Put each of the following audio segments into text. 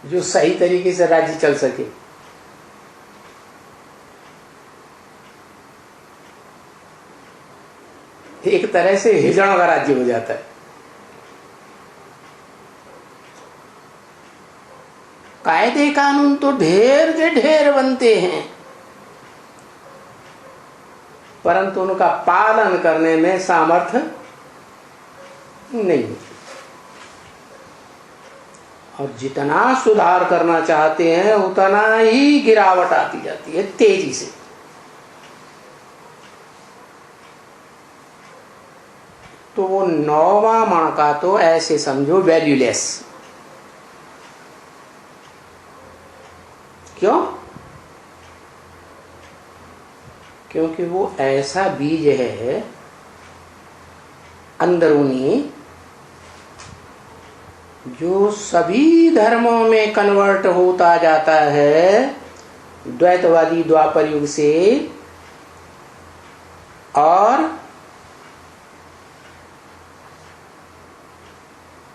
जो सही तरीके से राज्य चल सके। एक तरह से हिजड़ों का राज्य हो जाता है। कायदे कानून तो ढेर के ढेर बनते हैं, परंतु उनका पालन करने में सामर्थ्य नहीं। और जितना सुधार करना चाहते हैं उतना ही गिरावट आती जाती है तेजी से। तो वो 9वां मण का तो ऐसे समझो वैल्यूलेस। क्यों? क्योंकि वो ऐसा बीज है अंदरूनी जो सभी धर्मों में कन्वर्ट होता जाता है, द्वैतवादी द्वापर युग से, और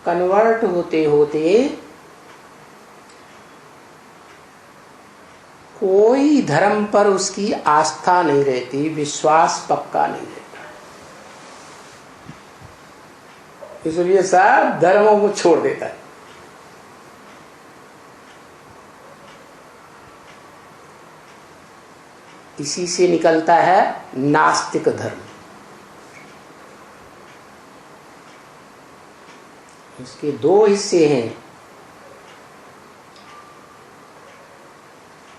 कन्वर्ट होते होते कोई धर्म पर उसकी आस्था नहीं रहती, विश्वास पक्का नहीं रहता। इसलिए सब धर्मों को छोड़ देता है। इसी से निकलता है नास्तिक धर्म। इसके 2 हिस्से हैं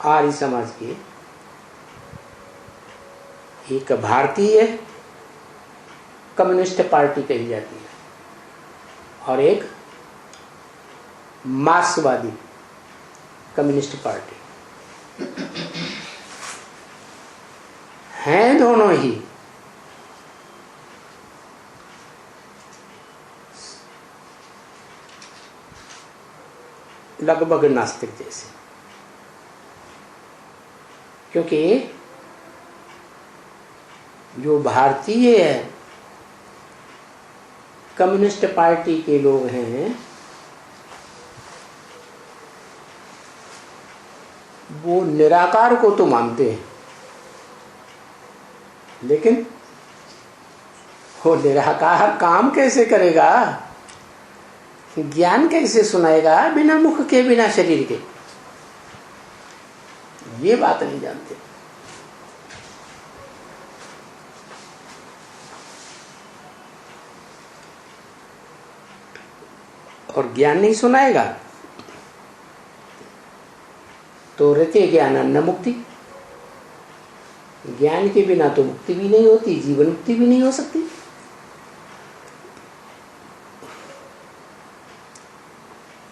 आर्य समाज के। एक भारतीय कम्युनिस्ट पार्टी कही जाती है और एक मार्क्सवादी कम्युनिस्ट पार्टी। हैं दोनों ही लगभग नास्तिक जैसे, क्योंकि जो भारतीय कम्युनिस्ट पार्टी के लोग हैं वो निराकार को तो मानते हैं, लेकिन वो निराकार काम कैसे करेगा, ज्ञान कैसे सुनाएगा बिना मुख के, बिना शरीर के, ये बात नहीं जानते। और ज्ञान नहीं सुनाएगा तो रते ज्ञान न मुक्ति। ज्ञान के बिना तो मुक्ति भी नहीं होती, जीवन मुक्ति भी नहीं हो सकती।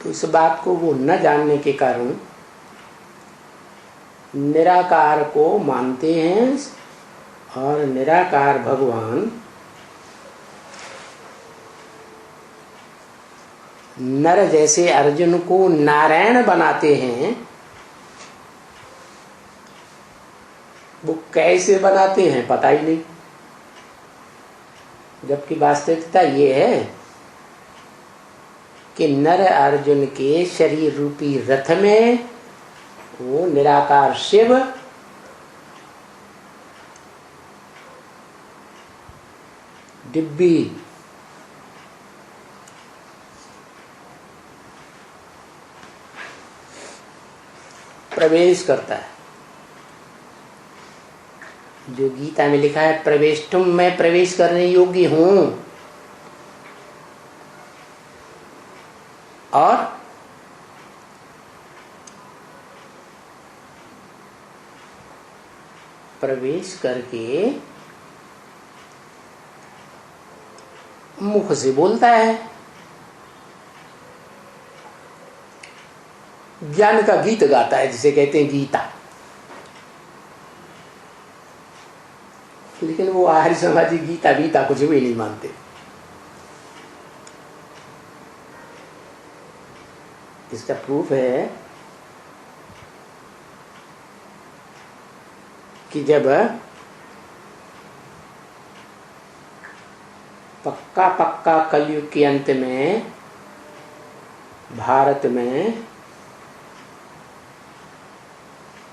तो इस बात को वो न जानने के कारण निराकार को मानते हैं और निराकार भगवान नर जैसे अर्जुन को नारायण बनाते हैं। वो कैसे बनाते हैं पता ही नहीं, जबकि वास्तविकता ये है कि नर अर्जुन के शरीर रूपी रथ में वो निराकार शिव डिब्बी प्रवेश करता है। जो गीता में लिखा है प्रवेष्टुम, मैं प्रवेश करने योग्य हूं, और प्रवेश करके मुख से बोलता है। ज्ञान का गीत गाता है जिसे कहते हैं गीता। लेकिन वो आर्य समाजी गीता गीता कुछ भी नहीं मानते। इसका प्रूफ है कि जब पक्का पक्का कलयुग के अंत में भारत में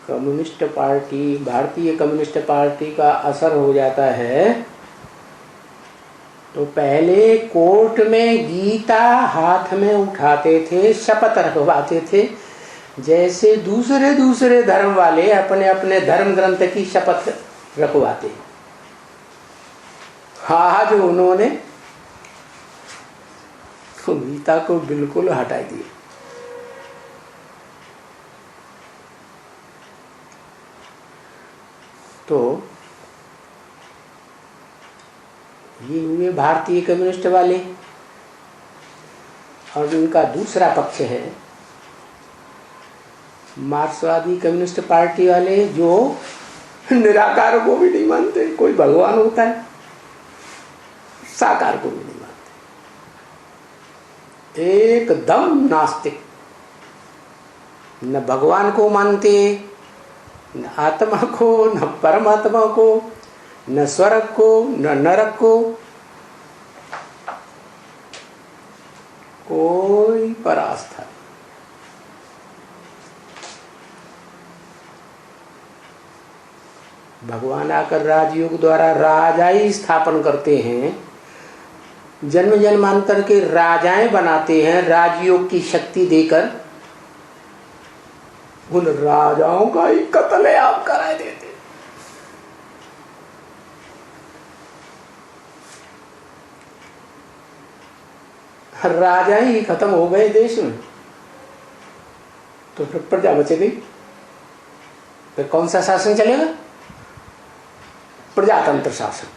कम्युनिस्ट पार्टी, भारतीय कम्युनिस्ट पार्टी का असर हो जाता है तो पहले कोर्ट में गीता हाथ में उठाते थे, शपथ रखवाते थे, जैसे दूसरे दूसरे धर्म वाले अपने अपने धर्म ग्रंथ की शपथ रखवाते। आज उन्होंने तो गीता को बिल्कुल हटा दिया। तो ये हुए भारतीय कम्युनिस्ट वाले। और उनका दूसरा पक्ष है मार्क्सवादी कम्युनिस्ट पार्टी वाले, जो निराकार को भी नहीं मानते, कोई भगवान होता है, साकार को भी नहीं मानते, एकदम नास्तिक, न भगवान को मानते, न आत्मा को, न परमात्मा को, न स्वर्ग को, न नरक को, कोई परास्था। भगवान आकर राजयोग द्वारा राजाई स्थापन करते हैं, जन्म जन्मांतर के राजाएं बनाते हैं राजयोग की शक्ति देकर। उन राजाओं का ही कत्ल आप करा देते। राजा ही खत्म हो गए देश में तो फिर प्रजा बचेगी, फिर कौन सा शासन चलेगा? प्रजातंत्र शासन।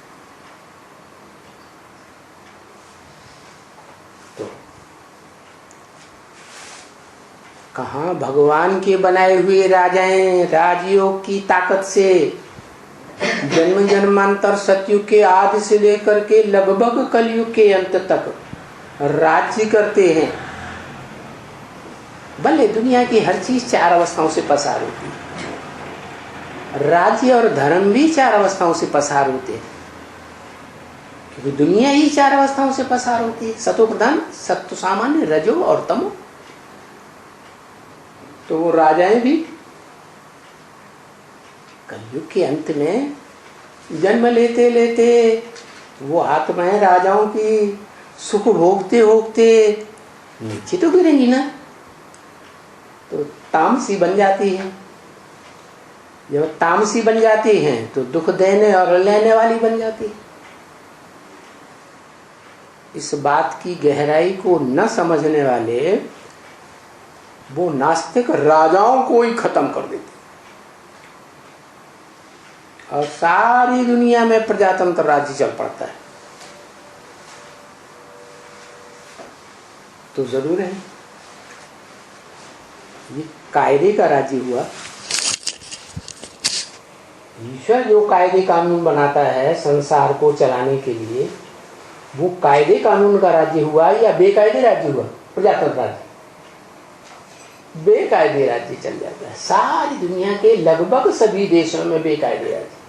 तो कहाँ भगवान के बनाए हुए राजाएं राजयोग की ताकत से जन्म जन्मांतर सतयुग के आदि से लेकर के लगभग कलयुग के अंत तक राज्य करते हैं। भले दुनिया की हर चीज 4 अवस्थाओं से पसार होती है, राज्य और धर्म भी 4 अवस्थाओं से पसार होते हैं, क्योंकि दुनिया ही 4 अवस्थाओं से पसार होती है, सतो प्रधान, सत्व सामान्य, रजो और तमो। तो वो राजाएं भी कलयुग के अंत में जन्म लेते लेते वो आत्माएं राजाओं की सुख भोगते भोगते नीचे तो गिरेंगी ना, तो तामसी बन जाती है। जब तामसी बन जाती हैं तो दुख देने और लेने वाली बन जाती है। इस बात की गहराई को न समझने वाले वो नास्तिक राजाओं को ही खत्म कर देते और सारी दुनिया में प्रजातंत्र राज्य चल पड़ता है। तो जरूर है ये कायदे का राज्य हुआ। ईश्वर जो कायदे कानून बनाता है संसार को चलाने के लिए, वो कायदे कानून का राज्य हुआ या बेकायदे राज्य हुआ? प्रजातंत्र राज्य। बेकायदे राज्य चल जाता है। सारी दुनिया के लगभग सभी देशों में बेकायदे राज्य।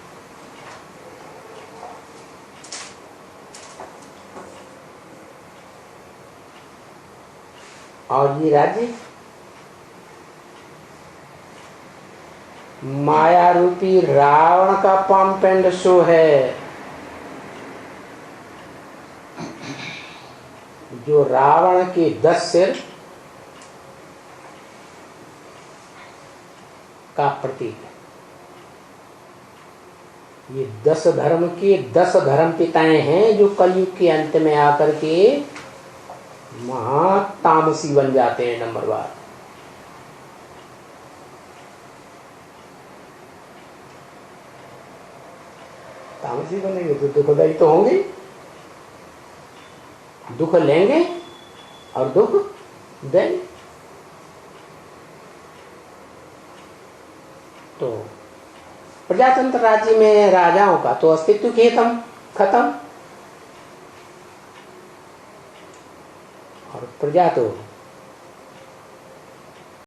और ये राज्य माया रूपी रावण का पंप एंड शो है, जो रावण के 10 सिर का प्रतीक है। ये 10 धर्म के 10 धर्म पिताएं हैं जो कलयुग के अंत में आकर के महातामसी बन जाते हैं। नंबरवार तामसी बनेंगे तो दुखदायी तो होंगे, दुख लेंगे और दुख देंगे। तो प्रजातंत्र राज्य में राजाओं का तो अस्तित्व खत्म और प्रजा तो